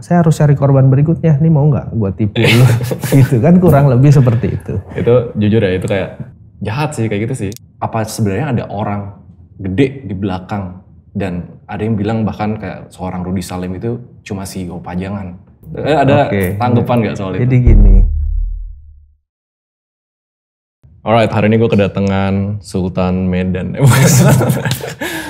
saya harus cari korban berikutnya, nih mau nggak gue tipu lu? Gitu kan, kurang lebih seperti itu. Itu jujur ya, itu kayak jahat sih kayak gitu sih. Apa sebenarnya ada orang gede di belakang, dan ada yang bilang bahkan kayak seorang Rudy Salim itu cuma CEO pajangan. Ada tanggapan nggak soal itu? Jadi gini. Alright, hari ini gue kedatangan Sultan Medan.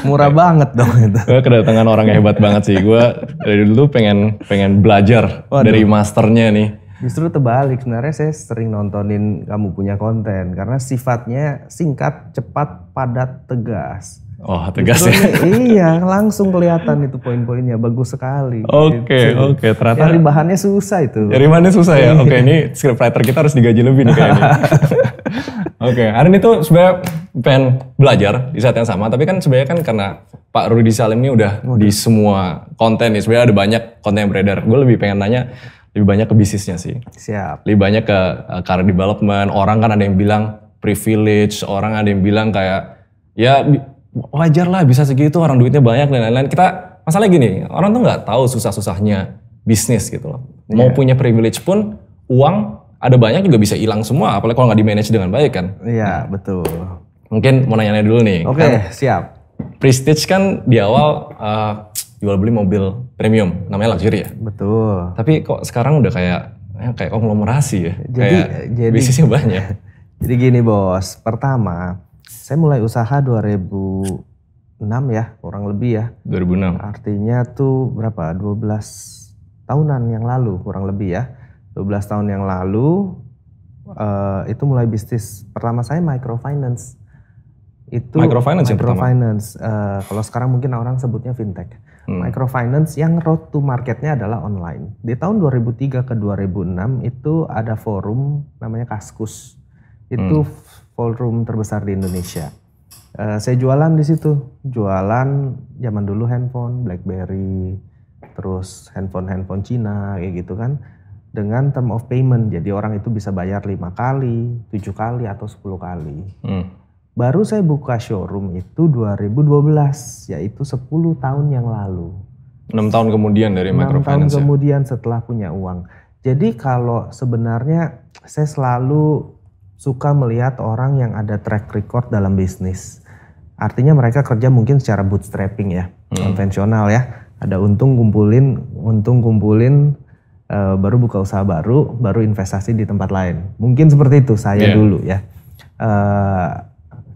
Murah banget dong itu. Gue kedatangan orang yang hebat banget sih. Gue dari dulu pengen belajar dari masternya nih. Justru terbalik, sebenarnya saya sering nontonin kamu punya konten karena sifatnya singkat, cepat, padat, tegas. Oh, tegas justru ya? Iya, langsung kelihatan itu poin-poinnya, bagus sekali. Oke, ternyata cari bahannya susah itu. Cari bahannya susah ya? Oke, ini scriptwriter kita harus digaji lebih nih kayaknya. Oke, hari ini tuh sebenarnya pengen belajar di saat yang sama, tapi kan sebenarnya kan karena Pak Rudy Salim ini udah di semua konten nih, sebenarnya ada banyak konten yang beredar. Gue lebih pengen nanya lebih banyak ke bisnisnya sih. Siap. Lebih banyak ke career development. Orang kan ada yang bilang privilege, orang ada yang bilang kayak ya wajar lah bisa segitu, orang duitnya banyak dan lain-lain. Kita masalahnya gini, orang tuh nggak tahu susah-susahnya bisnis gitu loh. Mau punya privilege pun uang ada banyak juga bisa hilang semua, apalagi kalau nggak di-manage dengan baik kan. Iya, betul. Mungkin mau nanya dulu nih. Oke, siap. Prestige kan di awal jual beli mobil premium, namanya luxury ya. Betul. Tapi kok sekarang udah kayak konglomerasi ya. Jadi bisnisnya banyak. Jadi gini bos, pertama saya mulai usaha 2006 ya, kurang lebih ya. 2006. Artinya tuh berapa? 12 tahunan yang lalu kurang lebih ya. 12 tahun yang lalu itu mulai bisnis pertama saya microfinance. Itu microfinance yang pertama? Kalau sekarang mungkin orang sebutnya fintech. Microfinance yang road to marketnya adalah online. Di tahun 2003 ke 2006 itu ada forum namanya Kaskus. Itu forum terbesar di Indonesia. Saya jualan di situ. Jualan zaman dulu handphone, BlackBerry, terus handphone Cina kayak gitu kan. Dengan term of payment. Jadi orang itu bisa bayar 5 kali, 7 kali atau 10 kali. Baru saya buka showroom itu 2012, yaitu 10 tahun yang lalu. 6 tahun kemudian dari microfinance 6 tahun kemudian setelah punya uang. Jadi kalau sebenarnya saya selalu suka melihat orang yang ada track record dalam bisnis. Artinya mereka kerja mungkin secara bootstrapping ya, konvensional ya. Ada untung kumpulin, baru buka usaha baru investasi di tempat lain. Mungkin seperti itu saya dulu ya.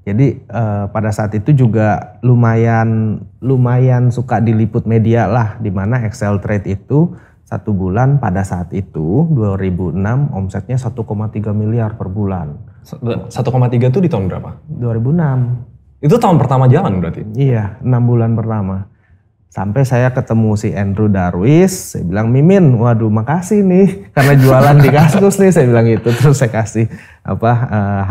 Jadi pada saat itu juga lumayan suka diliput media lah, di mana Excel Trade itu 1 bulan pada saat itu 2006 omsetnya 1,3 miliar per bulan. 1,3 itu di tahun berapa? 2006. Itu tahun pertama jalan berarti? Iya, 6 bulan pertama. Sampai saya ketemu si Andrew Darwis, saya bilang, Mimin, waduh makasih nih karena jualan di Kaskus nih, saya bilang gitu. Terus saya kasih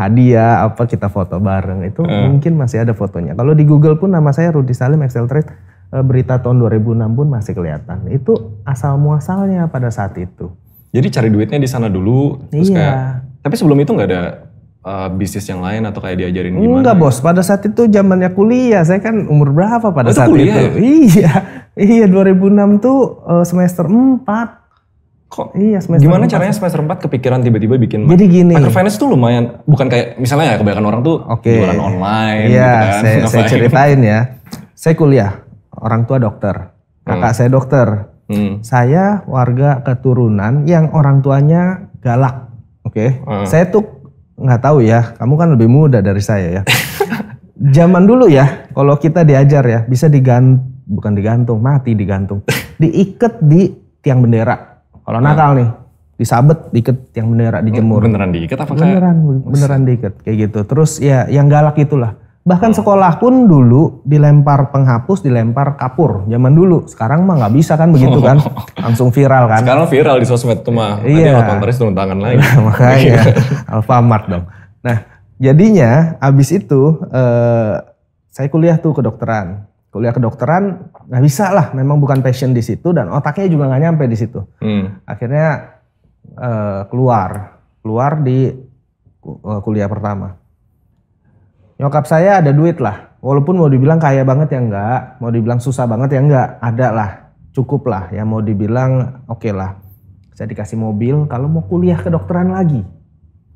hadiah, kita foto bareng. Itu mungkin masih ada fotonya. Kalau di Google pun nama saya Rudy Salim Excel Trade, berita tahun 2006 pun masih kelihatan. Itu asal muasalnya pada saat itu. Jadi cari duitnya di sana dulu, terus tapi sebelum itu nggak ada bisnis yang lain atau kayak diajarin gimana? Enggak bos, pada saat itu zamannya kuliah. Saya kan umur berapa pada saat kuliah, itu? Iya 2006 tuh semester 4. Kok? Iya semester Gimana 4. caranya semester 4 kepikiran tiba-tiba bikin Jadi gini. Microfinance tuh lumayan, bukan kayak misalnya ya kebanyakan orang tuh jualan online iya, gitu kan. Saya ceritain ya. Saya kuliah, orang tua dokter. Kakak saya dokter. Saya warga keturunan yang orang tuanya galak. Saya tuh nggak tahu ya, kamu kan lebih muda dari saya ya. Zaman dulu ya, kalau kita diajar ya, bisa bukan digantung, mati digantung. Diikat di tiang bendera. Kalau nakal nih, disabet, diikat tiang bendera, dijemur. Beneran diikat apa Beneran diikat, kayak gitu. Terus ya yang galak itulah. Bahkan sekolah pun dulu dilempar penghapus, dilempar kapur. Zaman dulu, sekarang mah nggak bisa kan begitu kan. Langsung viral kan. Sekarang viral di sosmed tuh mah. Nanti otomatis turun tangan lagi. Makanya Alfamart dong. Nah jadinya abis itu saya kuliah tuh kedokteran. Kuliah kedokteran nggak bisa lah, memang bukan passion di situ dan otaknya juga nggak nyampe di situ. Akhirnya keluar di kuliah pertama. Nyokap saya ada duit lah, walaupun mau dibilang kaya banget ya enggak, mau dibilang susah banget ya enggak, ada lah. cukup lah ya, mau dibilang oke lah. Saya dikasih mobil kalau mau kuliah kedokteran lagi.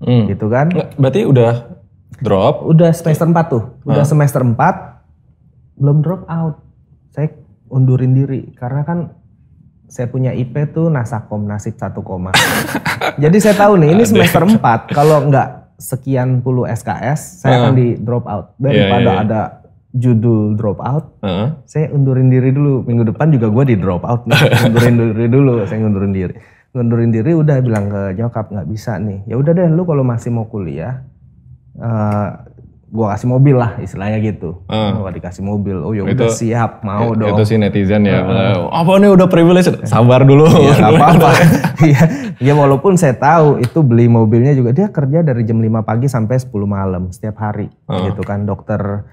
Gitu kan. Berarti udah drop? Udah semester 4 tuh. Udah semester 4 belum drop out. Saya undurin diri karena kan saya punya IP tuh Nasakom, nasib 1 koma. Jadi saya tahu nih ini semester 4 kalau nggak sekian puluh SKS saya akan di drop out. Daripada ada judul drop out, saya undurin diri dulu. Minggu depan juga gue di drop out nih. Undurin diri dulu, saya ngundurin diri. Ngundurin diri udah bilang ke nyokap nggak bisa nih. Ya udah deh lu kalau masih mau kuliah, gue kasih mobil lah istilahnya gitu. Gua dikasih mobil, oh ya udah siap mau dong. Itu sih netizen ya, apa nih udah privilege, sabar dulu. Ya nggak apa-apa. Ya walaupun saya tahu itu beli mobilnya juga dia kerja dari jam 5 pagi sampai 10 malam setiap hari, gitu kan dokter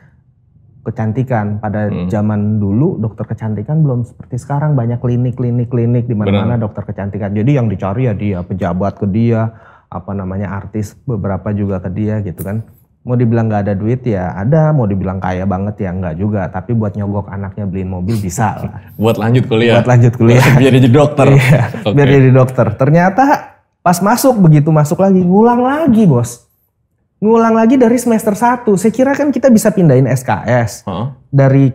kecantikan. Pada zaman dulu dokter kecantikan belum seperti sekarang banyak klinik di mana-mana dokter kecantikan. Jadi yang dicari ya dia, pejabat ke dia, apa namanya artis beberapa juga ke dia gitu kan. Mau dibilang nggak ada duit ya ada, mau dibilang kaya banget ya enggak juga. Tapi buat nyogok anaknya beliin mobil bisa lah. Buat lanjut kuliah. Biar jadi dokter. Iya, biar jadi dokter. Ternyata pas begitu masuk lagi ngulang lagi bos. Ngulang lagi dari semester 1. Saya kira kan kita bisa pindahin SKS. Dari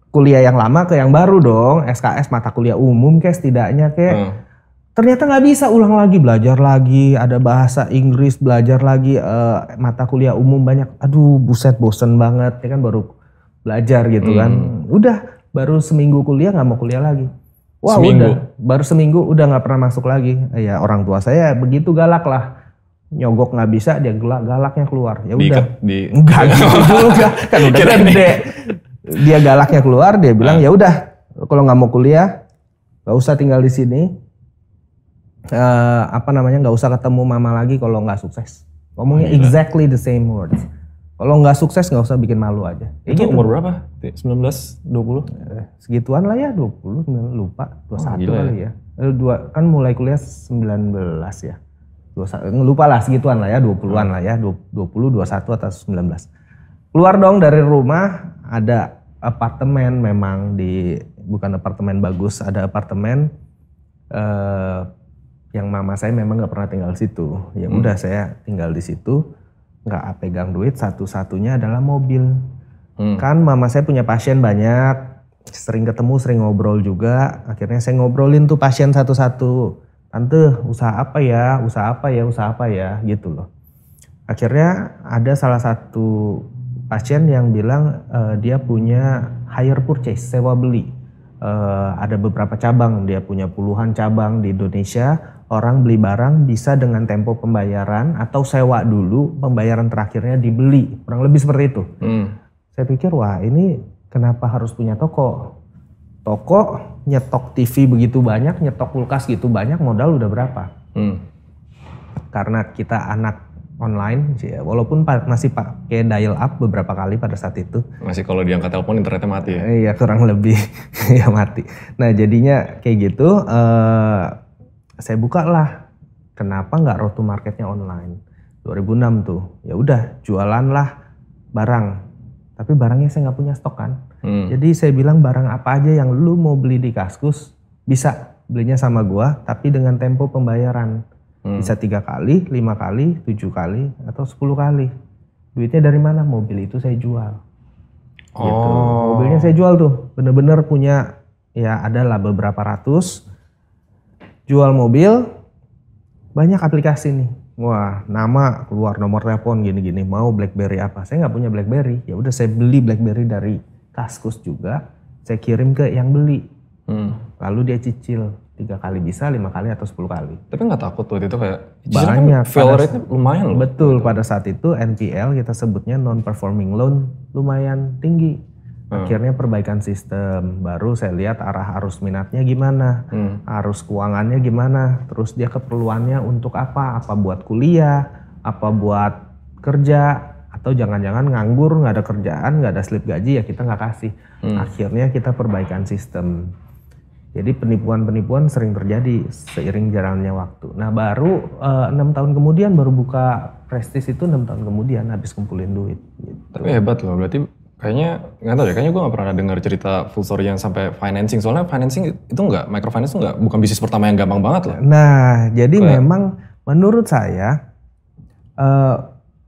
kuliah yang lama ke yang baru dong. SKS mata kuliah umum kayak setidaknya kayak. Ternyata nggak bisa, ulang lagi, belajar lagi. Ada bahasa Inggris, belajar lagi. Mata kuliah umum banyak. Aduh buset bosen banget. Ya kan baru belajar gitu kan. Udah baru seminggu kuliah nggak mau kuliah lagi. Wah udah baru seminggu udah nggak pernah masuk lagi. Ya orang tua saya begitu galak lah. Nyogok nggak bisa dia galaknya keluar. Ya udah. Enggak gitu juga kan udah gede. Dia galaknya keluar, dia bilang ya udah kalau nggak mau kuliah nggak usah tinggal di sini. Nggak usah ketemu mama lagi kalau nggak sukses. Ngomongnya exactly the same words. Kalau nggak sukses nggak usah bikin malu aja. Itu gitu. Umur berapa? 19, 20? Segituan lah ya, 20, lupa, 21 kali ya. Kan mulai kuliah 19 ya. Lupa lah segituan lah ya, 20-an lah ya, 20, 21 atau 19. Keluar dong dari rumah, ada apartemen memang bukan apartemen bagus, ada apartemen yang mama saya memang nggak pernah tinggal di situ. Ya udah saya tinggal di situ, nggak pegang duit, satu-satunya adalah mobil. Kan mama saya punya pasien banyak, sering ketemu, sering ngobrol juga. Akhirnya saya ngobrolin tuh pasien satu-satu. Tante, usaha apa ya gitu loh. Akhirnya ada salah satu pasien yang bilang dia punya hire purchase, sewa beli. Ada beberapa cabang, dia punya puluhan cabang di Indonesia. Orang beli barang bisa dengan tempo pembayaran atau sewa dulu, pembayaran terakhirnya dibeli. Kurang lebih seperti itu. Saya pikir wah ini kenapa harus punya toko? Toko nyetok TV begitu banyak, nyetok kulkas gitu banyak, modal udah berapa? Karena kita anak online, walaupun masih pakai dial up beberapa kali pada saat itu. Masih kalau diangkat telepon internetnya mati ya? Iya kurang lebih ya mati. Nah jadinya kayak gitu, saya buka lah. Kenapa nggak road to marketnya online? 2006 tuh, ya udah jualan lah barang. Tapi barangnya saya nggak punya stok kan. Jadi saya bilang barang apa aja yang lu mau beli di Kaskus bisa belinya sama gua, tapi dengan tempo pembayaran bisa 3 kali, 5 kali, 7 kali, atau 10 kali. Duitnya dari mana? Mobil itu saya jual. Gitu. Mobilnya saya jual tuh, bener-bener punya ya adalah beberapa ratus. Jual mobil, banyak aplikasi nih. Wah, nama keluar, nomor telepon gini-gini, mau BlackBerry apa? Saya nggak punya BlackBerry. Ya udah saya beli BlackBerry dari Kaskus juga. Saya kirim ke yang beli. Lalu dia cicil 3 kali bisa, 5 kali atau 10 kali. Tapi nggak takut waktu itu kayak banyak. Fail rate-nya lumayan loh. Betul, pada saat itu NPL kita sebutnya non-performing loan lumayan tinggi. Akhirnya perbaikan sistem, baru saya lihat arah arus minatnya gimana, arus keuangannya gimana, terus dia keperluannya untuk apa buat kuliah, apa buat kerja, atau jangan-jangan nganggur, nggak ada kerjaan, nggak ada slip gaji ya kita nggak kasih. Akhirnya kita perbaikan sistem. Jadi penipuan-penipuan sering terjadi seiring jalannya waktu. Nah baru 6 tahun kemudian baru buka Prestige itu 6 tahun kemudian habis kumpulin duit. Gitu. Tapi hebat loh, berarti Kayaknya nggak tahu deh, kayaknya gue nggak pernah dengar cerita full story yang sampai financing. Soalnya financing itu nggak, microfinance itu nggak, bukan bisnis pertama yang gampang banget loh. Nah, jadi memang menurut saya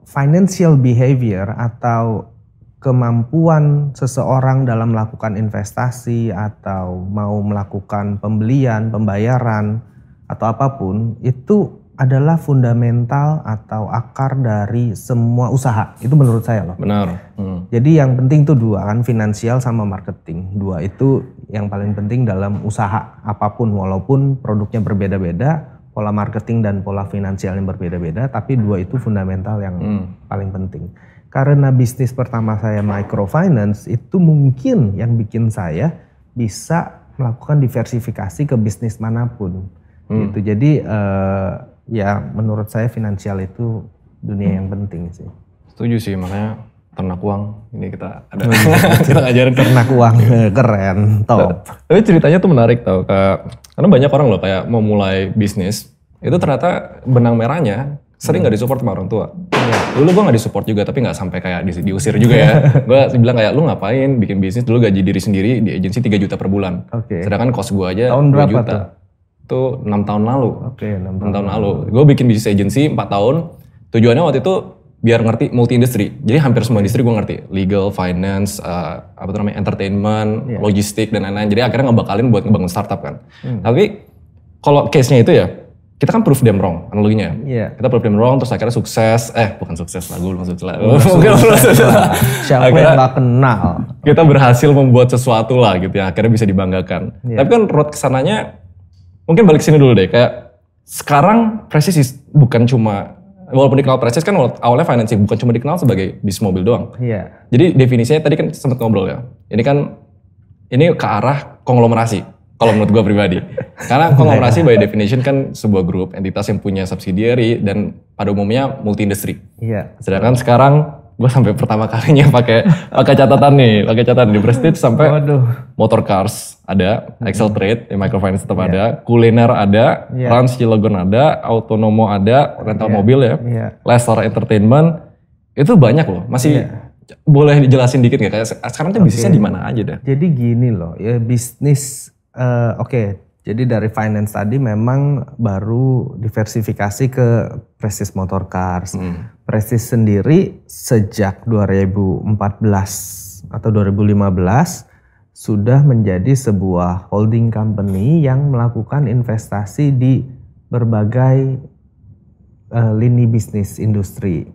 financial behavior atau kemampuan seseorang dalam melakukan investasi atau mau melakukan pembelian, pembayaran atau apapun itu adalah fundamental atau akar dari semua usaha. Itu menurut saya loh. Benar. Jadi yang penting tuh dua kan, finansial sama marketing. Dua itu yang paling penting dalam usaha apapun, walaupun produknya berbeda-beda, pola marketing dan pola finansial yang berbeda-beda, tapi dua itu fundamental yang paling penting. Karena bisnis pertama saya microfinance, itu mungkin yang bikin saya bisa melakukan diversifikasi ke bisnis manapun. Gitu. Jadi ya menurut saya finansial itu dunia yang penting sih. Setuju sih, makanya ternak uang ini kita ada kita ngajarin ternak uang keren, top. Tapi ceritanya tuh menarik tau, karena banyak orang loh kayak mau mulai bisnis itu ternyata benang merahnya sering nggak disupport sama orang tua. Dulu gue nggak disupport juga, tapi nggak sampai kayak diusir juga ya. Gue bilang kayak lu ngapain bikin bisnis, dulu gaji diri sendiri di agensi 3 juta per bulan. Sedangkan kos gue aja tahun 2 berapa juta. Tuh? Itu 6 tahun lalu. 6 tahun lalu. Gue bikin bisnis agency 4 tahun. Tujuannya waktu itu biar ngerti multi industri. Jadi hampir semua industri gue ngerti. Legal, finance, entertainment, logistik dan lain-lain. Jadi akhirnya ngebakalin buat ngebangun startup kan. Tapi kalau case-nya itu ya, kita kan prove them wrong analoginya. Kita prove them wrong terus akhirnya sukses. Bukan sukses lah, gue maksudnya. Siapa yang gak kenal. Kita berhasil membuat sesuatu lah gitu ya. Akhirnya bisa dibanggakan. Tapi kan road kesananya, mungkin balik sini dulu deh. Kayak sekarang Prestige bukan cuma, walaupun dikenal Prestige kan awalnya financing, bukan cuma dikenal sebagai bisnis mobil doang. Jadi definisinya tadi kan sempat ngobrol ya. Ini ke arah konglomerasi. Kalau menurut gue pribadi. Karena konglomerasi by definition kan sebuah grup, entitas yang punya subsidiary dan pada umumnya multi industri. Sedangkan sekarang gue sampai pertama kalinya pakai catatan nih, di Prestige sampai motor cars ada, Excel Trade, microfinance tetap ada, kuliner ada, Rans Cilegon ada, Autonomo ada, rental mobil ya, Lesser Entertainment, itu banyak loh. Masih boleh dijelasin dikit nggak? Kayak sekarang tuh bisnisnya di mana aja dah? Jadi gini loh, ya bisnis, jadi dari finance tadi memang baru diversifikasi ke Prestige Motor Cars. Prestige sendiri sejak 2014 atau 2015 sudah menjadi sebuah holding company yang melakukan investasi di berbagai lini bisnis industri.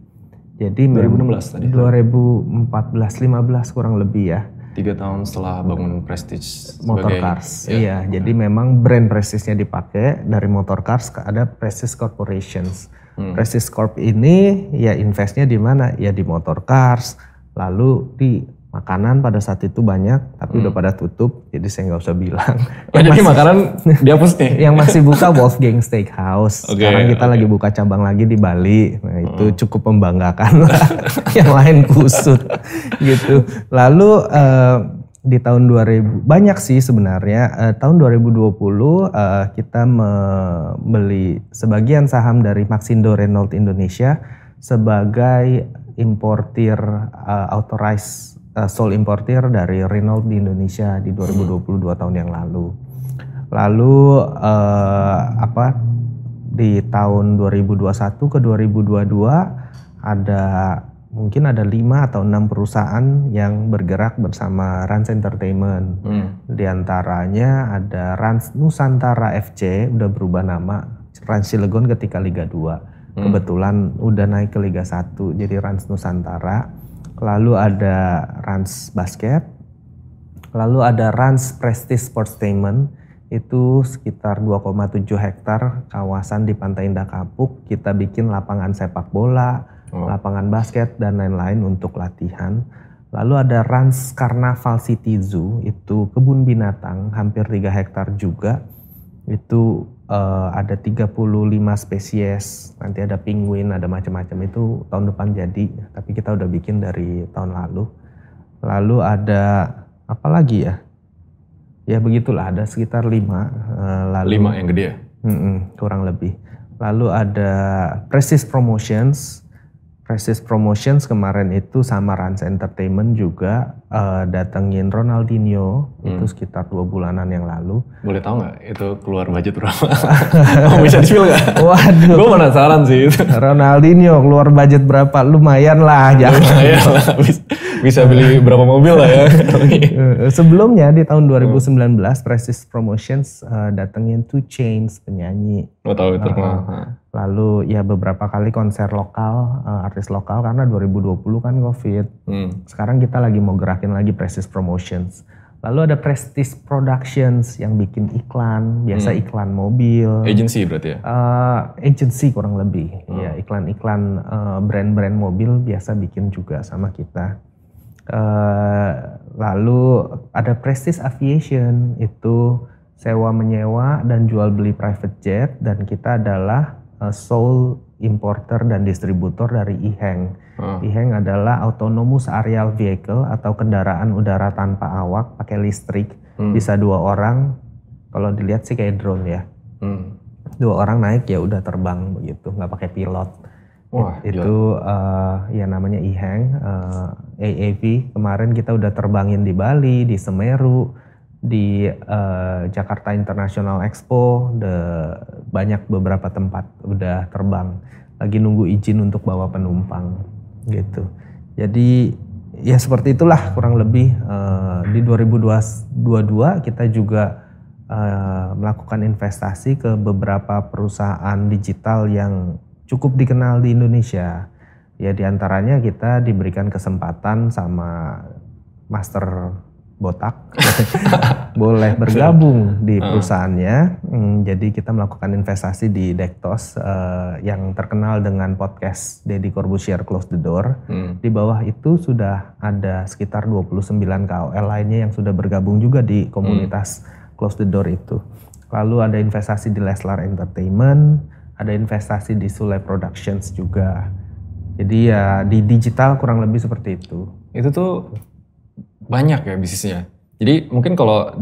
Jadi 2016 tadi? 2014-15 kurang lebih ya. 3 tahun setelah bangun Prestige Motor Cars. Iya, jadi memang brand Prestige-nya dipakai dari Motor Cars ada Prestige Corporations. Prestige Corp ini ya investnya di mana? Ya di Motor Cars, lalu di makanan pada saat itu banyak, tapi udah pada tutup, jadi saya nggak usah bilang. Jadi makanan dihapus nih? Yang masih buka Wolfgang Steakhouse. Sekarang kita lagi buka cabang lagi di Bali. Nah itu cukup membanggakan lah. Yang lain kusut gitu. Lalu di tahun 2000, banyak sih sebenarnya. Tahun 2020 kita membeli sebagian saham dari Maxindo Renault Indonesia sebagai importir authorized sole importer dari Renault di Indonesia di 2022 tahun yang lalu. Lalu di tahun 2021 ke 2022 mungkin ada 5 atau 6 perusahaan yang bergerak bersama Rans Entertainment. Di antaranya ada Rans Nusantara FC, udah berubah nama, Rans Cilegon ketika Liga 2. Kebetulan udah naik ke Liga 1 jadi Rans Nusantara. Lalu ada Rans Basket, lalu ada Rans Prestige Sportainment, itu sekitar 2,7 hektar kawasan di Pantai Indah Kapuk. Kita bikin lapangan sepak bola, lapangan basket dan lain-lain untuk latihan. Lalu ada Rans Carnaval City Zoo, itu kebun binatang hampir 3 hektar juga. Itu ada 35 spesies, nanti ada penguin, ada macam-macam, itu tahun depan jadi, tapi kita udah bikin dari tahun lalu. Lalu ada apa lagi ya? Ya begitulah, ada sekitar 5. 5 yang gede ya? Kurang lebih. Lalu ada Prestige Promotions. Prestige Promotions kemarin itu sama Rans Entertainment juga datengin Ronaldinho itu sekitar 2 bulanan yang lalu. Boleh tahu nggak itu keluar budget berapa? Oh, bisa di-spill nggak? Waduh. Gue penasaran sih itu. Ronaldinho keluar budget berapa? Lumayan lah. Lumayan lah. Bisa beli berapa mobil lah ya. Sebelumnya di tahun 2019 Prestige Promotions datengin 2 Chainz penyanyi. Lo tahu itu terkenal. Lalu ya beberapa kali konser lokal, artis lokal karena 2020 kan COVID. Sekarang kita lagi mau gerakin lagi Prestige Promotions. Lalu ada Prestige Productions yang bikin iklan, biasa iklan mobil. Agency berarti ya? Agency kurang lebih. Ya, iklan-iklan brand-brand mobil biasa bikin juga sama kita. Lalu ada Prestige Aviation, itu sewa menyewa dan jual beli private jet, dan kita adalah sole importer dan distributor dari EHang. EHang adalah autonomous aerial vehicle atau kendaraan udara tanpa awak pakai listrik, bisa 2 orang. Kalau dilihat sih kayak drone ya. 2 orang naik ya udah terbang begitu, nggak pakai pilot. Wah, itu ya namanya EHang, AAV. Kemarin kita udah terbangin di Bali, di Semeru, di Jakarta International Expo, banyak beberapa tempat udah terbang. Lagi nunggu izin untuk bawa penumpang gitu. Jadi ya seperti itulah kurang lebih. Di 2022 kita juga melakukan investasi ke beberapa perusahaan digital yang cukup dikenal di Indonesia. Ya diantaranya kita diberikan kesempatan sama Master Botak boleh bergabung di perusahaannya. Jadi kita melakukan investasi di Dektos yang terkenal dengan podcast Deddy Corbuzier Close the Door. Di bawah itu sudah ada sekitar 29 KOL lainnya yang sudah bergabung juga di komunitas Close the Door itu. Lalu ada investasi di Leslar Entertainment, ada investasi di Sule Productions juga. Jadi ya di digital kurang lebih seperti itu. Itu tuh banyak ya bisnisnya. Jadi mungkin kalau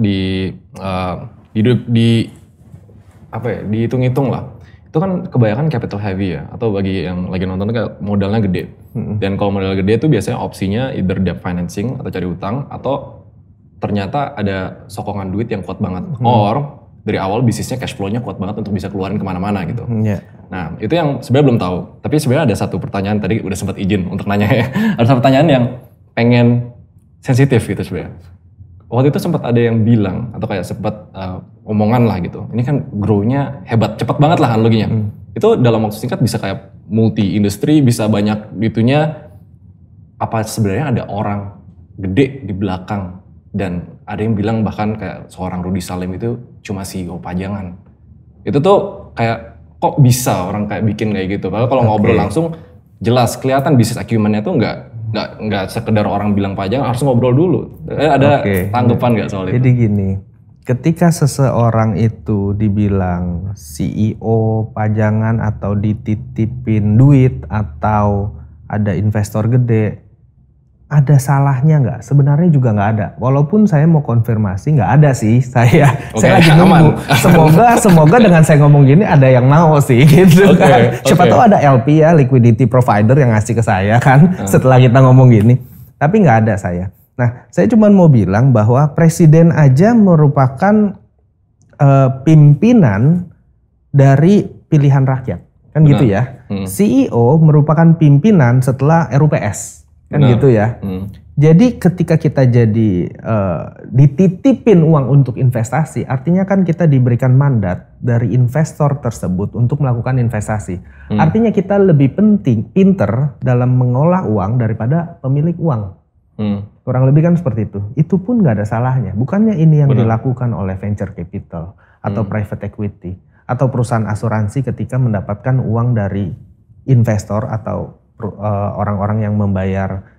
dihitung-hitung lah. Itu kan kebanyakan capital heavy ya, atau bagi yang lagi nonton kayak modalnya gede. Dan kalau modal gede itu biasanya opsinya either debt financing atau cari utang, atau ternyata ada sokongan duit yang kuat banget. Or dari awal bisnisnya cash flow-nya kuat banget untuk bisa keluarin kemana-mana gitu. Nah itu yang sebenarnya belum tahu. Tapi sebenarnya ada satu pertanyaan tadi udah sempat izin untuk nanya ya. Ada satu pertanyaan yang pengen sensitif gitu sebenarnya. Waktu itu sempat ada yang bilang atau kayak sempat omongan lah gitu. Ini kan grow-nya hebat, cepat banget lah analoginya. Itu dalam waktu singkat bisa kayak multi industri, bisa banyak itunya. Apa sebenarnya ada orang gede di belakang, dan ada yang bilang bahkan kayak seorang Rudy Salim itu cuma CEO pajangan. Itu tuh kayak kok bisa orang kayak bikin kayak gitu. Padahal kalau ngobrol langsung jelas kelihatan bisnis acumen-nya tuh nggak sekedar orang bilang pajangan, harus ngobrol dulu. Ada tanggapan nggak soal itu? Jadi gini, ketika seseorang itu dibilang CEO pajangan atau dititipin duit atau ada investor gede, ada salahnya nggak? Sebenarnya juga nggak ada. Walaupun saya mau konfirmasi nggak ada sih. Saya lagi nunggu. Semoga dengan saya ngomong gini ada yang mau sih gitu kan. Siapa tahu ada LP ya, liquidity provider yang ngasih ke saya kan setelah kita ngomong gini. Tapi nggak ada saya. Nah, saya cuma mau bilang bahwa presiden aja merupakan pimpinan dari pilihan rakyat. Kan gitu ya. CEO merupakan pimpinan setelah RUPS. Kan gitu ya. Jadi ketika kita jadi dititipin uang untuk investasi, artinya kan kita diberikan mandat dari investor tersebut untuk melakukan investasi. Artinya kita lebih pinter dalam mengolah uang daripada pemilik uang. Kurang lebih kan seperti itu. Itu pun nggak ada salahnya. Bukannya ini yang dilakukan oleh venture capital atau private equity atau perusahaan asuransi ketika mendapatkan uang dari investor atau orang-orang yang membayar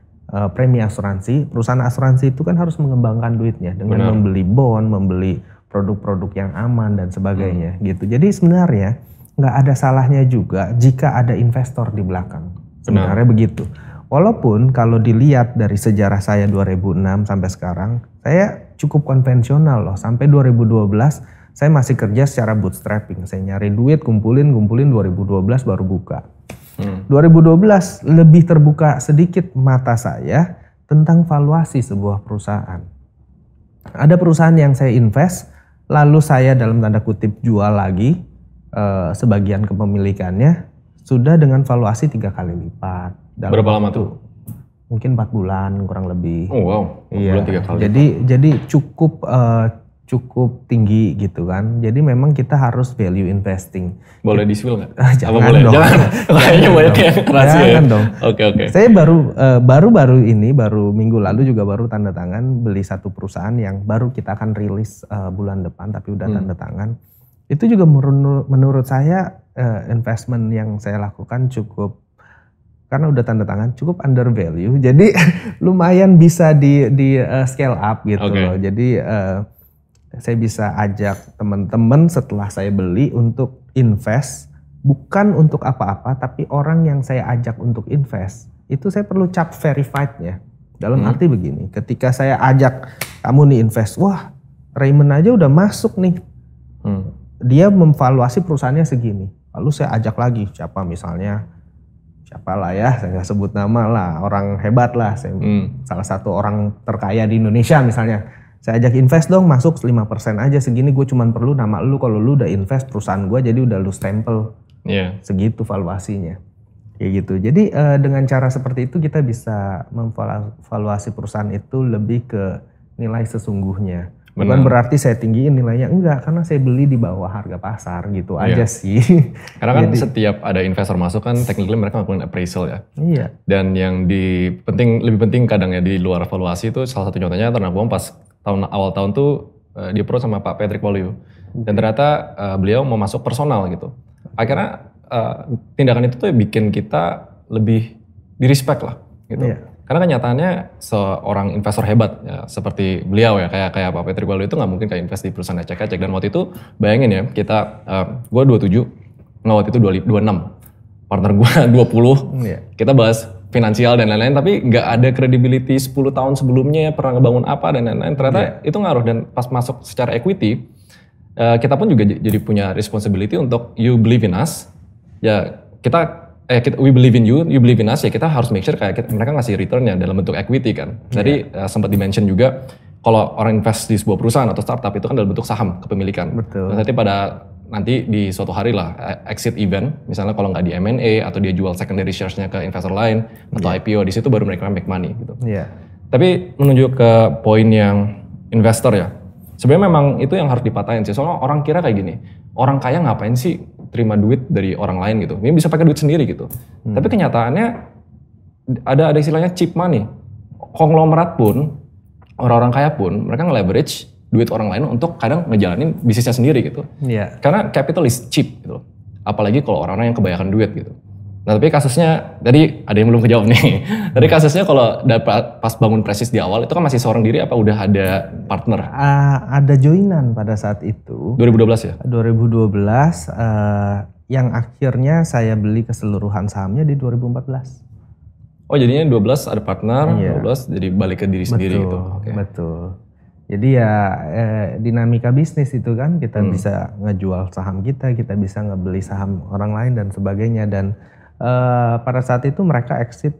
premi asuransi. Perusahaan asuransi itu kan harus mengembangkan duitnya dengan membeli bond, membeli produk-produk yang aman dan sebagainya gitu. Jadi sebenarnya nggak ada salahnya juga jika ada investor di belakang. Sebenarnya begitu. Walaupun kalau dilihat dari sejarah saya 2006 sampai sekarang, saya cukup konvensional loh. Sampai 2012 saya masih kerja secara bootstrapping. Saya nyari duit, kumpulin 2012 baru buka. 2012 lebih terbuka sedikit mata saya tentang valuasi sebuah perusahaan. Ada perusahaan yang saya invest, lalu saya dalam tanda kutip jual lagi sebagian kepemilikannya sudah dengan valuasi 3 kali lipat. Berapa lama tuh? Mungkin 4 bulan kurang lebih. Oh wow, 4 bulan 3 kali. Jadi cukup tinggi gitu kan. Jadi memang kita harus value investing. Boleh di-spill nggak? Jangan boleh? dong. Jangan. Kayaknya banyak yang rahasia. Jangan dong. Oke. Saya baru minggu lalu juga baru tanda tangan beli satu perusahaan yang baru kita akan rilis bulan depan, tapi udah tanda tangan. Itu juga menurut saya investment yang saya lakukan cukup, karena udah tanda tangan, cukup under value. Jadi lumayan bisa di scale up gitu loh. Jadi saya bisa ajak teman-teman setelah saya beli untuk invest, bukan untuk apa-apa, tapi orang yang saya ajak untuk invest itu saya perlu cap verified-nya. Dalam arti begini, ketika saya ajak kamu nih invest, wah Raymond aja udah masuk nih, dia memvaluasi perusahaannya segini, lalu saya ajak lagi siapa misalnya, siapalah ya, saya nggak sebut nama lah, orang hebat lah, salah satu orang terkaya di Indonesia misalnya. Saya ajak invest dong, masuk 5% aja segini, gue cuman perlu nama lu, kalau lu udah invest perusahaan gue jadi udah lu stempel. Segitu valuasinya. Kayak gitu. Jadi dengan cara seperti itu kita bisa memvaluasi perusahaan itu lebih ke nilai sesungguhnya. Bukan berarti saya tinggiin nilainya, enggak, karena saya beli di bawah harga pasar gitu aja sih. Karena kan setiap ada investor masuk kan technically mereka ngelakuin appraisal ya. Iya. Dan yang lebih penting kadang ya di luar valuasi itu salah satu contohnya Ternakbom pas awal tahun tuh dia pro sama Pak Patrick Waluyo. Dan ternyata beliau mau masuk personal gitu. Akhirnya tindakan itu tuh bikin kita lebih di-respect lah gitu. Karena kenyataannya seorang investor hebat ya, seperti beliau ya, kayak Pak Patrick Waluyo itu nggak mungkin kayak invest di perusahaan ecek-ecek. Dan waktu itu bayangin ya, kita gue 27, waktu itu 26, partner gue 20, kita bahas finansial dan lain-lain, tapi nggak ada credibility 10 tahun sebelumnya pernah ngebangun apa dan lain-lain. Ternyata itu ngaruh, dan pas masuk secara equity, kita pun juga jadi punya responsibility untuk you believe in us, ya we believe in you, you believe in us, ya kita harus make sure kayak mereka ngasih returnnya dalam bentuk equity kan. Jadi sempat di-mention juga kalau orang invest di sebuah perusahaan atau startup itu kan dalam bentuk saham kepemilikan. Betul. Nanti di suatu hari lah exit event, misalnya kalau nggak di M&A atau dia jual secondary shares-nya ke investor lain atau IPO, di situ baru mereka make money gitu. Tapi menuju ke poin yang investor ya, sebenarnya memang itu yang harus dipatahin sih. Soalnya orang kira kayak gini, orang kaya ngapain sih terima duit dari orang lain gitu? Ini bisa pakai duit sendiri gitu. Tapi kenyataannya ada istilahnya cheap money. Konglomerat pun, orang-orang kaya pun, mereka nge-leverage duit orang lain untuk kadang ngejalanin bisnisnya sendiri gitu. Karena capital is cheap gitu. Apalagi kalau orang-orang yang kebanyakan duit gitu. Nah tapi kasusnya, tadi ada yang belum kejawab nih. Tadi kasusnya kalau pas bangun Presis di awal, itu kan masih seorang diri apa udah ada partner? Ada joinan pada saat itu. 2012 ya? 2012, yang akhirnya saya beli keseluruhan sahamnya di 2014. Oh jadinya 12 ada partner, 12 jadi balik ke diri sendiri gitu. Betul. Jadi ya dinamika bisnis itu kan, kita bisa ngejual saham kita bisa ngebeli saham orang lain dan sebagainya. Dan pada saat itu mereka exit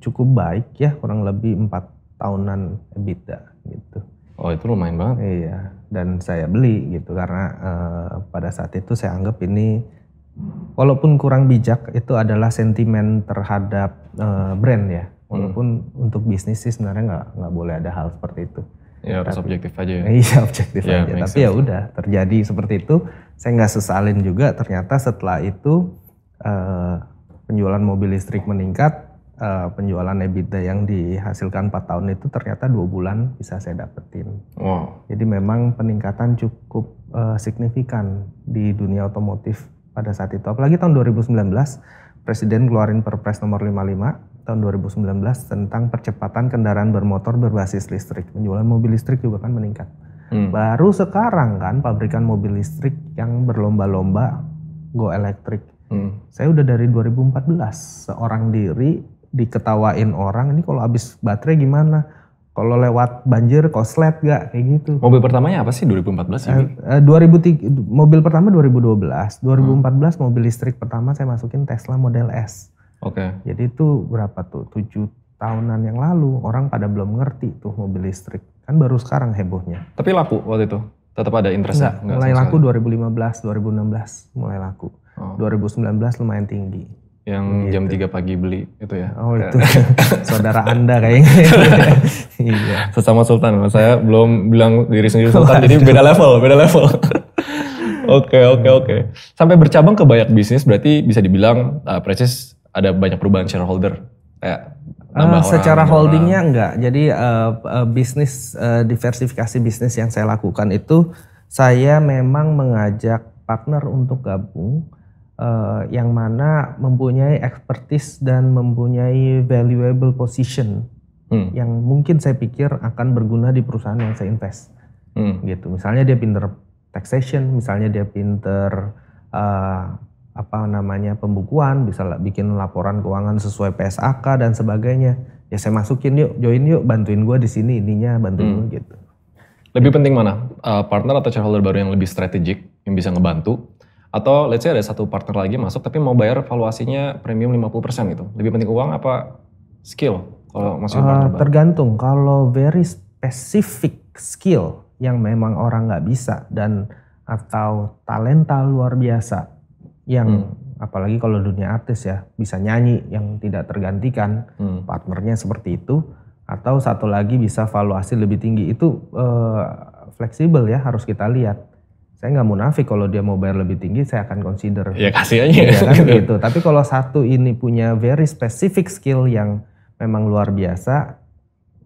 cukup baik ya, kurang lebih 4 tahunan EBITDA gitu. Oh itu lumayan banget. Iya, dan saya beli gitu karena pada saat itu saya anggap ini walaupun kurang bijak, itu adalah sentimen terhadap brand ya. Walaupun untuk bisnis sih sebenarnya nggak boleh ada hal seperti itu. Ya harus objektif aja ya. Iya objektif aja, tapi ya udah terjadi seperti itu. Saya nggak sesalin juga, ternyata setelah itu penjualan mobil listrik meningkat, penjualan EBITDA yang dihasilkan 4 tahun itu ternyata 2 bulan bisa saya dapetin. Jadi memang peningkatan cukup signifikan di dunia otomotif pada saat itu. Apalagi tahun 2019 Presiden keluarin Perpres nomor 55 tahun 2019 tentang percepatan kendaraan bermotor berbasis listrik. Penjualan mobil listrik juga kan meningkat. Baru sekarang kan pabrikan mobil listrik yang berlomba-lomba go elektrik. Saya udah dari 2014 seorang diri diketawain orang, ini kalau habis baterai gimana? Kalau lewat banjir koslet gak? Kayak gitu. Mobil pertamanya apa sih 2014 ini? 2003, mobil pertama 2012. 2014 mobil listrik pertama saya masukin Tesla Model S. Jadi itu berapa tuh? 7 tahunan yang lalu orang pada belum ngerti tuh mobil listrik. Kan baru sekarang hebohnya. Tapi laku waktu itu? Tetap ada interest-nya? Enggak, mulai laku 2015, 2016 mulai laku. 2019 lumayan tinggi. Yang gitu. jam 3 pagi beli itu ya? Oh itu saudara Anda kayaknya. Iya. Sesama Sultan, saya belum bilang diri sendiri Sultan, jadi beda level. Oke. Sampai bercabang ke banyak bisnis, berarti bisa dibilang Precis ada banyak perubahan shareholder. Kayak secara holdingnya enggak. Jadi bisnis diversifikasi bisnis yang saya lakukan itu saya memang mengajak partner untuk gabung yang mana mempunyai expertise dan mempunyai valuable position yang mungkin saya pikir akan berguna di perusahaan yang saya invest. Gitu. Misalnya dia pinter taxation, misalnya dia pinter pembukuan, bisa bikin laporan keuangan sesuai PSAK dan sebagainya. Ya saya masukin yuk, join yuk, bantuin gue di sini, ininya bantuin gue gitu. Lebih penting mana? Partner atau shareholder baru yang lebih strategik, yang bisa ngebantu? Atau let's say ada satu partner lagi masuk tapi mau bayar valuasinya premium 50% gitu. Lebih penting uang apa skill kalau masukin partner baru? Tergantung, kalau very specific skill yang memang orang nggak bisa dan atau talenta luar biasa yang apalagi kalau dunia artis ya bisa nyanyi yang tidak tergantikan, partnernya seperti itu, atau satu lagi bisa valuasi lebih tinggi, itu fleksibel ya, harus kita lihat. Saya nggak munafik kalau dia mau bayar lebih tinggi saya akan consider. Ya kasih aja ya kan gitu. Tapi kalau satu ini punya very specific skill yang memang luar biasa,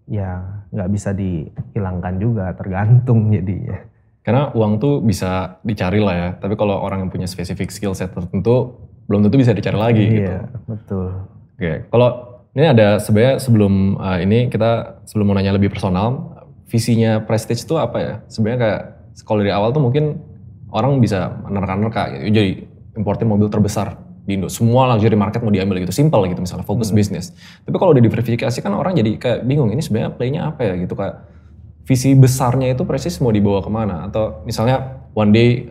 ya nggak bisa dihilangkan juga, tergantung jadinya. Karena uang tuh bisa dicari lah ya, tapi kalau orang yang punya spesifik skill set tertentu, belum tentu bisa dicari lagi gitu. Iya, betul. Oke, kalau ini ada sebenarnya sebelum sebelum mau nanya lebih personal, visinya Prestige itu apa ya? Sebenarnya kayak kalau dari awal tuh mungkin orang bisa menerka-nerka gitu, jadi importir mobil terbesar di Indo. Semua luxury market mau diambil gitu, simple gitu misalnya, fokus bisnis. Tapi kalau udah diverifikasi kan orang jadi kayak bingung, ini sebenarnya play-nya apa ya gitu, kayak visi besarnya itu Prestige mau dibawa kemana? Atau misalnya one day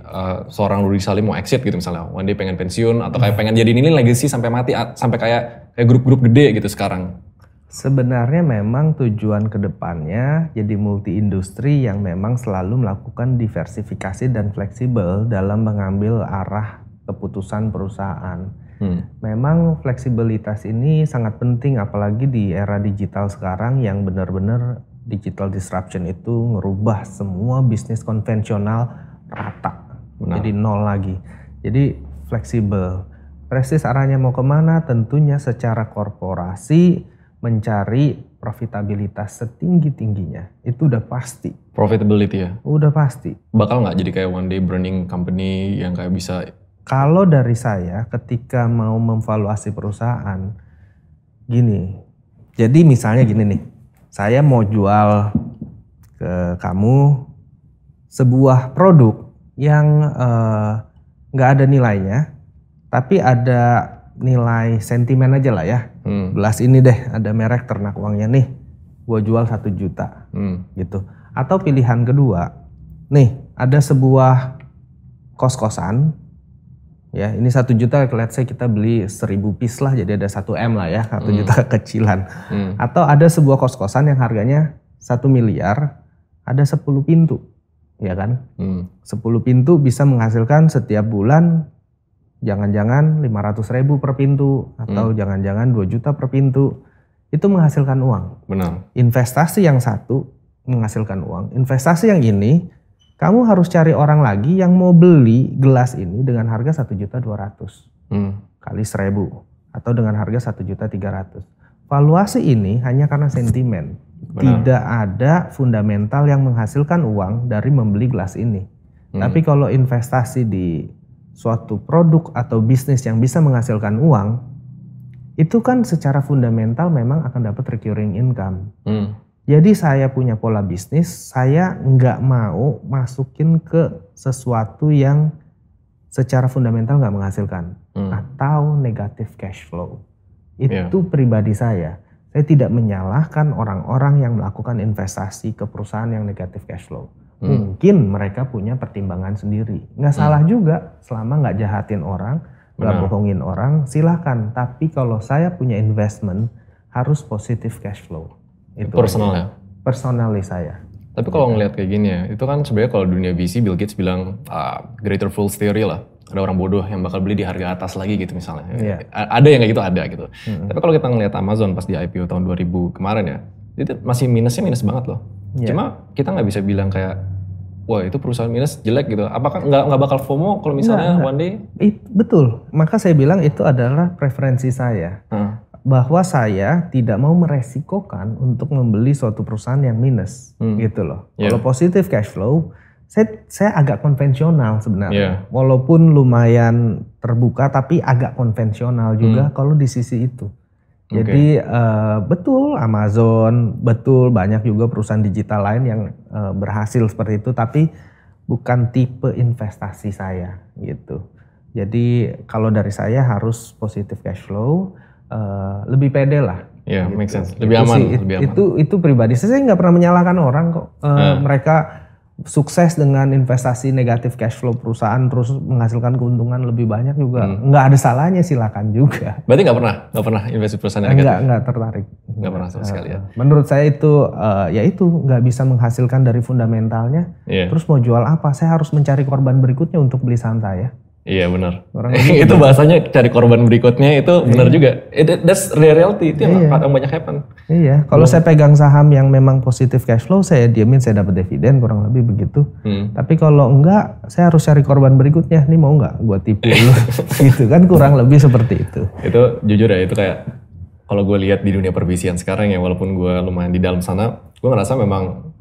seorang Rudy Salim mau exit gitu misalnya, one day pengen pensiun atau kayak pengen jadi ini legacy sampai mati, sampai kayak grup-grup gede gitu sekarang. Sebenarnya memang tujuan kedepannya jadi multi industri yang memang selalu melakukan diversifikasi dan fleksibel dalam mengambil arah keputusan perusahaan. Memang fleksibilitas ini sangat penting apalagi di era digital sekarang yang benar-benar digital disruption itu ngerubah semua bisnis konvensional rata. Jadi nol lagi. Jadi fleksibel. Prestige arahnya mau kemana? Tentunya secara korporasi mencari profitabilitas setinggi-tingginya. Itu udah pasti. Profitability ya? Udah pasti. Bakal nggak jadi kayak one day burning company yang kayak bisa? Kalau dari saya ketika mau memvaluasi perusahaan, gini. Jadi misalnya gini nih, saya mau jual ke kamu sebuah produk yang nggak ada nilainya, tapi ada nilai sentimen aja lah ya. Gelas ini deh ada merek ternak uangnya nih, gue jual 1 juta gitu. Atau pilihan kedua, nih ada sebuah kos-kosan, ya ini 1 juta, let's say kita beli 1000 piece lah, jadi ada 1 M lah ya, 1 juta kecilan. Atau ada sebuah kos-kosan yang harganya 1 miliar, ada 10 pintu, ya kan? 10 pintu bisa menghasilkan setiap bulan jangan-jangan 500.000 per pintu atau jangan-jangan 2 juta per pintu. Itu menghasilkan uang. Benar. Investasi yang satu menghasilkan uang. Investasi yang ini kamu harus cari orang lagi yang mau beli gelas ini dengan harga 1.200.000 kali 1.000 atau dengan harga 1.300.000. Valuasi ini hanya karena sentimen. Benar. Tidak ada fundamental yang menghasilkan uang dari membeli gelas ini. Tapi kalau investasi di suatu produk atau bisnis yang bisa menghasilkan uang, itu kan secara fundamental memang akan dapat recurring income. Jadi saya punya pola bisnis, saya nggak mau masukin ke sesuatu yang secara fundamental nggak menghasilkan atau negatif cash flow. Itu pribadi saya. Saya tidak menyalahkan orang-orang yang melakukan investasi ke perusahaan yang negatif cash flow. Mungkin mereka punya pertimbangan sendiri. Nggak salah juga selama nggak jahatin orang, nggak bohongin orang, silahkan. Tapi kalau saya punya investment harus positive cash flow. Itu personal ya? Personally saya. Tapi kalau ngelihat kayak gini ya, itu kan sebenarnya kalau dunia VC, Bill Gates bilang greater fools theory lah. Ada orang bodoh yang bakal beli di harga atas lagi gitu misalnya. Yeah. Ada yang kayak gitu, ada gitu. Tapi kalau kita ngelihat Amazon pas di IPO tahun 2000 kemarin ya, itu masih minus banget loh. Yeah. Cuma kita nggak bisa bilang kayak, wah itu perusahaan minus jelek gitu. Apakah nggak bakal FOMO kalau misalnya one day? Betul. Maka saya bilang itu adalah preferensi saya. Bahwa saya tidak mau meresikokan untuk membeli suatu perusahaan yang minus gitu loh. Yeah. Kalau positive cash flow, saya agak konvensional sebenarnya. Yeah. Walaupun lumayan terbuka tapi agak konvensional juga kalau di sisi itu. Jadi betul Amazon, betul banyak juga perusahaan digital lain yang berhasil seperti itu, tapi bukan tipe investasi saya gitu. Jadi kalau dari saya harus positive cash flow, lebih pede lah. Iya, make sense. Lebih aman. Itu pribadi. Saya nggak pernah menyalahkan orang kok. Mereka sukses dengan investasi negatif cash flow perusahaan terus menghasilkan keuntungan lebih banyak juga nggak ada salahnya, silakan juga. Berarti nggak pernah investasi perusahaan negatif? Nggak tertarik. Nggak pernah sama sekali ya. Menurut saya itu ya itu nggak bisa menghasilkan dari fundamentalnya. Terus mau jual apa? Saya harus mencari korban berikutnya untuk beli saham saya. Iya benar. Itu bahasanya cari korban berikutnya itu benar juga. That's reality, itu yang banyak happen. Iya, kalau saya pegang saham yang memang positif cash flow, saya diamin saya dapat dividen kurang lebih begitu. Tapi kalau enggak, saya harus cari korban berikutnya. Nih mau nggak gua tipu lu? Gitu kan kurang lebih seperti itu. Itu jujur ya, itu kayak kalau gue lihat di dunia pervisian sekarang ya, walaupun gue lumayan di dalam sana, gue ngerasa memang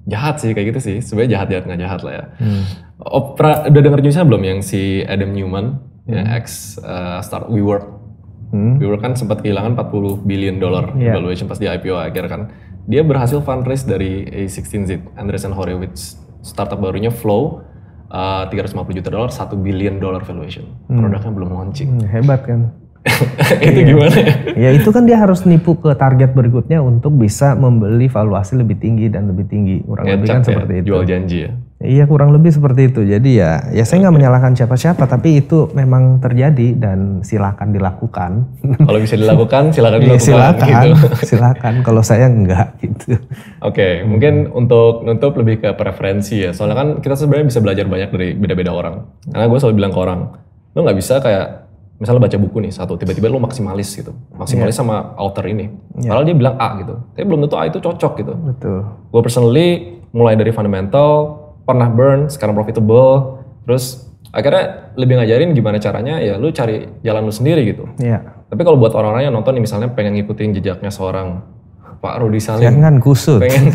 jahat sih kayak gitu sih. Sebenarnya jahat nggak jahat lah ya. Udah denger newsnya belum yang si Adam Neumann, ya, ex start WeWork. WeWork kan sempat kehilangan $40 billion valuation pas di IPO akhir kan. Dia berhasil fundraise dari A16Z, Andreessen Horowitz. Startup barunya Flow, $350 juta, $1 billion valuation. Produknya belum launching. Hebat kan? Itu gimana ya? Ya itu kan dia harus nipu ke target berikutnya untuk bisa membeli valuasi lebih tinggi dan lebih tinggi. Kurang lebih kan seperti itu. Jual janji ya? Iya kurang lebih seperti itu. Jadi ya saya nggak menyalahkan siapa-siapa, tapi itu memang terjadi dan silakan dilakukan. Kalau bisa dilakukan silakan dilakukan. Silakan. Kalau saya enggak gitu. Oke, mungkin untuk nutup lebih ke preferensi ya. Soalnya kan kita sebenarnya bisa belajar banyak dari beda-beda orang. Karena gue selalu bilang ke orang, lo nggak bisa kayak misalnya baca buku nih satu, tiba-tiba lo maksimalis gitu. Maksimalis sama author ini. Padahal dia bilang A gitu. Tapi belum tentu A itu cocok gitu. Betul. Gue personally mulai dari fundamental, pernah burn, sekarang profitable. Terus akhirnya lebih ngajarin gimana caranya ya lu cari jalan lu sendiri gitu. Iya. Tapi kalau buat orang-orang yang nonton nih misalnya pengen ngikutin jejaknya seorang Pak Rudy Salim. Jangan kusut. Pengen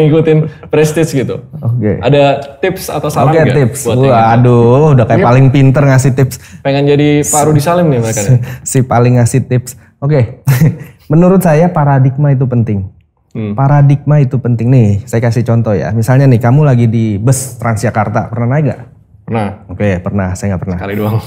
ngikutin Prestige gitu. Oke. Ada tips atau saran nggak? Tips. Aduh, udah kayak paling pinter ngasih tips. Pengen jadi Pak Rudy Salim nih mereka nih. Si paling ngasih tips. Oke. Menurut saya paradigma itu penting. Paradigma itu penting nih. Saya kasih contoh ya. Misalnya nih kamu lagi di bus Transjakarta. Pernah naik gak? Pernah. Oke, pernah. Saya nggak pernah. Sekali doang.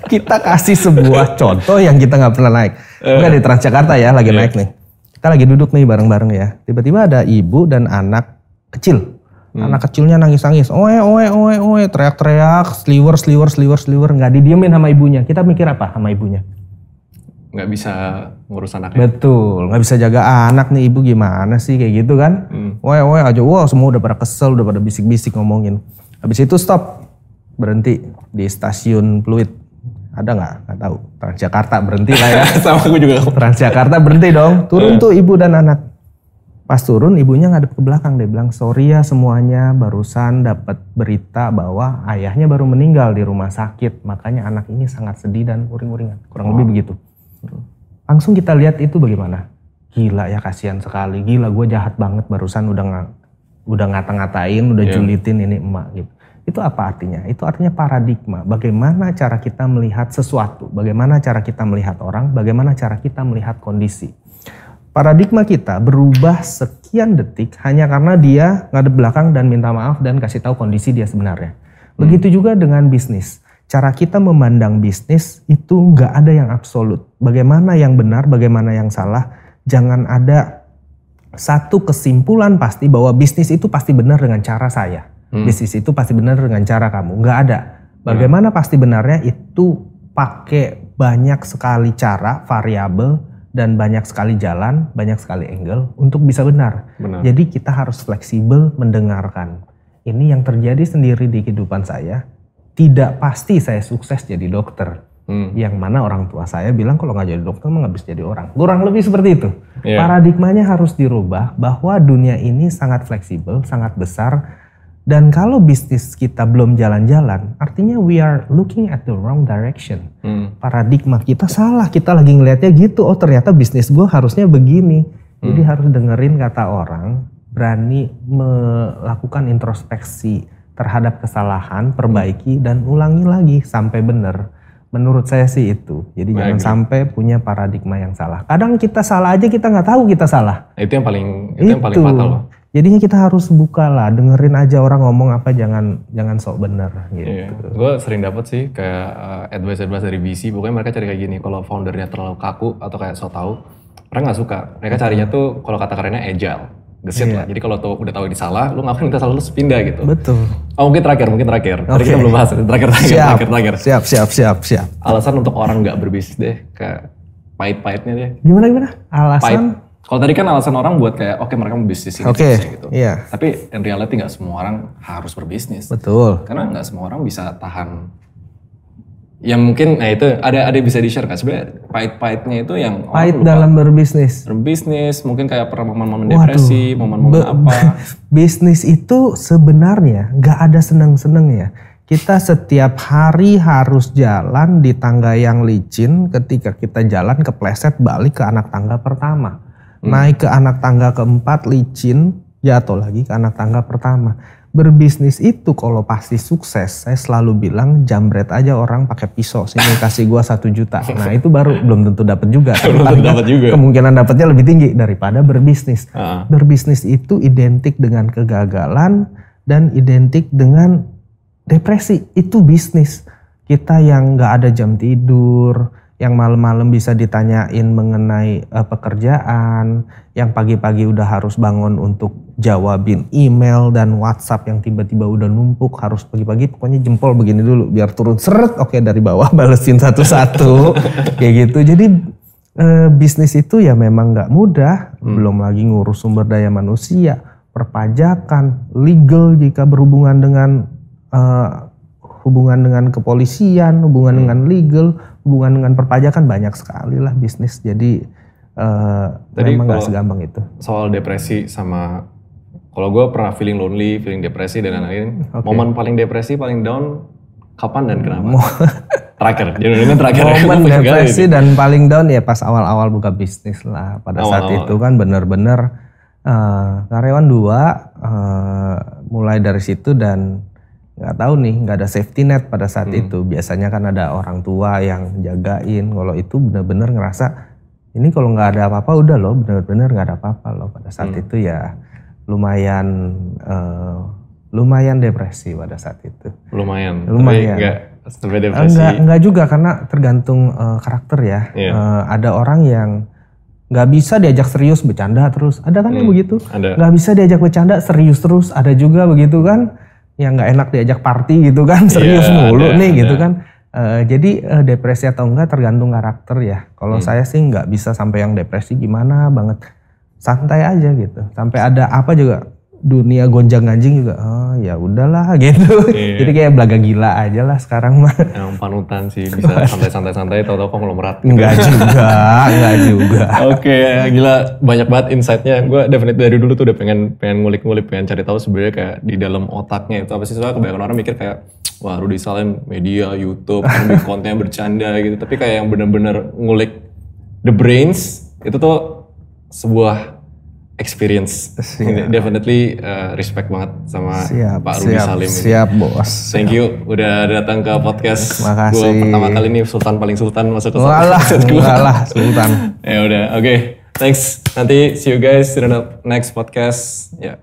Kita kasih sebuah contoh yang kita nggak pernah naik. Bukan di Transjakarta ya, lagi naik nih. Kita lagi duduk nih bareng-bareng ya. Tiba-tiba ada ibu dan anak kecil. Anak kecilnya nangis-nangis. Oe, teriak-teriak, sliwer. Nggak didiemin sama ibunya. Kita mikir apa sama ibunya? Nggak bisa ngurus anaknya. Betul, nggak bisa jaga anak nih ibu, gimana sih kayak gitu kan. Oe aja, semua udah pada kesel, udah pada bisik-bisik ngomongin. Habis itu stop, berhenti di stasiun Pluit. Ada nggak tahu, Transjakarta berhenti lah ya. Sama aku juga. Transjakarta berhenti dong, turun tuh ibu dan anak. Pas turun ibunya ngadep ke belakang, dia bilang sorry ya semuanya, barusan dapat berita bahwa ayahnya baru meninggal di rumah sakit. Makanya anak ini sangat sedih dan uring-uringan, kurang lebih begitu. Langsung kita lihat itu bagaimana. Gila ya, kasihan sekali. Gila gue jahat banget barusan udah ngata-ngatain, udah julitin ini emak gitu. Itu apa artinya? Itu artinya paradigma. Bagaimana cara kita melihat sesuatu, bagaimana cara kita melihat orang, bagaimana cara kita melihat kondisi. Paradigma kita berubah sekian detik hanya karena dia ngadep belakang dan minta maaf dan kasih tahu kondisi dia sebenarnya. Begitu juga dengan bisnis. Cara kita memandang bisnis itu nggak ada yang absolut. Bagaimana yang benar, bagaimana yang salah. Jangan ada satu kesimpulan pasti bahwa bisnis itu pasti benar dengan cara saya. Bisnis itu pasti benar dengan cara kamu. Nggak ada. Bagaimana pasti benarnya itu pakai banyak sekali cara, variabel, dan banyak sekali jalan, banyak sekali angle untuk bisa benar. Jadi kita harus fleksibel mendengarkan. Ini yang terjadi sendiri di kehidupan saya. Tidak pasti saya sukses jadi dokter. Yang mana orang tua saya bilang kalau nggak jadi dokter mah nggak bisa jadi orang. Kurang lebih seperti itu. Paradigmanya harus dirubah bahwa dunia ini sangat fleksibel, sangat besar. Dan kalau bisnis kita belum jalan-jalan, artinya we are looking at the wrong direction. Paradigma kita salah, kita lagi ngelihatnya gitu. Oh ternyata bisnis gue harusnya begini. Jadi harus dengerin kata orang, berani melakukan introspeksi terhadap kesalahan, perbaiki dan ulangi lagi sampai benar. Menurut saya sih itu. Jadi jangan sampai punya paradigma yang salah. Kadang kita salah aja kita nggak tahu kita salah. Itu yang paling fatal loh. Jadinya kita harus buka lah, dengerin aja orang ngomong apa, jangan sok bener gitu. Iya. Gue sering dapat sih kayak advice dari VC, pokoknya mereka cari kayak gini, kalau foundernya terlalu kaku atau kayak sok tahu, mereka nggak suka. Mereka carinya tuh kalau kata kerennya agile, gesit lah. Jadi kalau udah tahu ini salah, lu ngapain kita selalu pindah gitu. Betul. Oh mungkin terakhir. Tadi kita belum bahas, terakhir. Siap. Alasan untuk orang nggak berbisnis deh, kayak pahit-pahitnya deh. Gimana? Alasan? Kalau tadi kan alasan orang buat kayak oke mereka mau bisnis ini gitu. Iya. Tapi in reality nggak semua orang harus berbisnis. Betul. Karena nggak semua orang bisa tahan. Ya mungkin, itu ada bisa di-share kan sebenarnya pahit-pahitnya itu yang pahit dalam berbisnis. Berbisnis, mungkin kayak pernah momen depresi, momen-momen apa. Bisnis itu sebenarnya nggak ada seneng-seneng ya. Kita setiap hari harus jalan di tangga yang licin. Ketika kita jalan kepleset balik ke anak tangga pertama. Naik ke anak tangga keempat licin, jatuh lagi ke anak tangga pertama. Berbisnis itu kalau pasti sukses, saya selalu bilang jambret aja orang pakai pisau, sini kasih gua 1 juta. Nah itu baru belum tentu dapat juga. Kemungkinan dapatnya lebih tinggi daripada berbisnis. Berbisnis itu identik dengan kegagalan dan identik dengan depresi. Itu bisnis. Kita yang nggak ada jam tidur, yang malam-malam bisa ditanyain mengenai pekerjaan, yang pagi-pagi udah harus bangun untuk jawabin email dan WhatsApp yang tiba-tiba udah numpuk, harus pagi-pagi pokoknya jempol begini dulu biar turun seret, oke dari bawah balesin satu-satu kayak gitu. Jadi bisnis itu ya memang nggak mudah, belum lagi ngurus sumber daya manusia, perpajakan, legal jika berhubungan dengan kepolisian, hubungan dengan legal, hubungan dengan perpajakan, banyak sekali lah bisnis. Jadi memang gak segampang itu. Soal depresi sama, kalau gue pernah feeling lonely, feeling depresi dan lain-lain. Momen paling depresi, paling down, kapan dan kenapa? Terakhir. Momen depresi dan paling down ya pas awal-awal buka bisnis lah. Pada saat itu kan bener-bener karyawan 2, mulai dari situ dan nggak tahu nih, nggak ada safety net pada saat itu. Biasanya kan ada orang tua yang jagain. Kalau itu benar-benar ngerasa ini kalau nggak ada apa-apa udah loh, benar-benar nggak ada apa-apa loh. Pada saat itu ya lumayan depresi pada saat itu. Lumayan. Nggak sampai depresi. Enggak juga karena tergantung karakter ya. Ada orang yang nggak bisa diajak serius bercanda terus. Ada kan yang begitu. Nggak bisa diajak bercanda serius terus. Ada juga begitu kan. Yang nggak enak diajak party gitu kan, serius mulu gitu kan. Jadi depresi atau enggak tergantung karakter ya. Kalau saya sih nggak bisa sampai yang depresi gimana banget, santai aja gitu. Sampai ada apa juga dunia gonjang-ganjing juga, oh ya udahlah gitu. Jadi kayak belaga gila aja lah sekarang mah. Yang panutan sih bisa santai-santai, tahu-tahu konglomerat. Enggak juga. Oke, gila banyak banget insight-nya. Gue definitely dari dulu tuh udah pengen ngulik-ngulik, pengen cari tahu sebenarnya kayak di dalam otaknya itu apa sih. Soalnya kebanyakan orang mikir kayak, wah Rudy Salim media, YouTube, kan bikin kontennya bercanda gitu. Tapi kayak yang bener-bener ngulik the brains, itu tuh sebuah experience. Definitely respect banget sama Pak Rudy Salim. Siap bos. Thank you udah datang ke podcast. Makasih. Gue pertama kali nih paling sultan masuk ke podcast gue. Walah sultan. Ya udah, oke. Thanks. Nanti see you guys in the next podcast. Ya.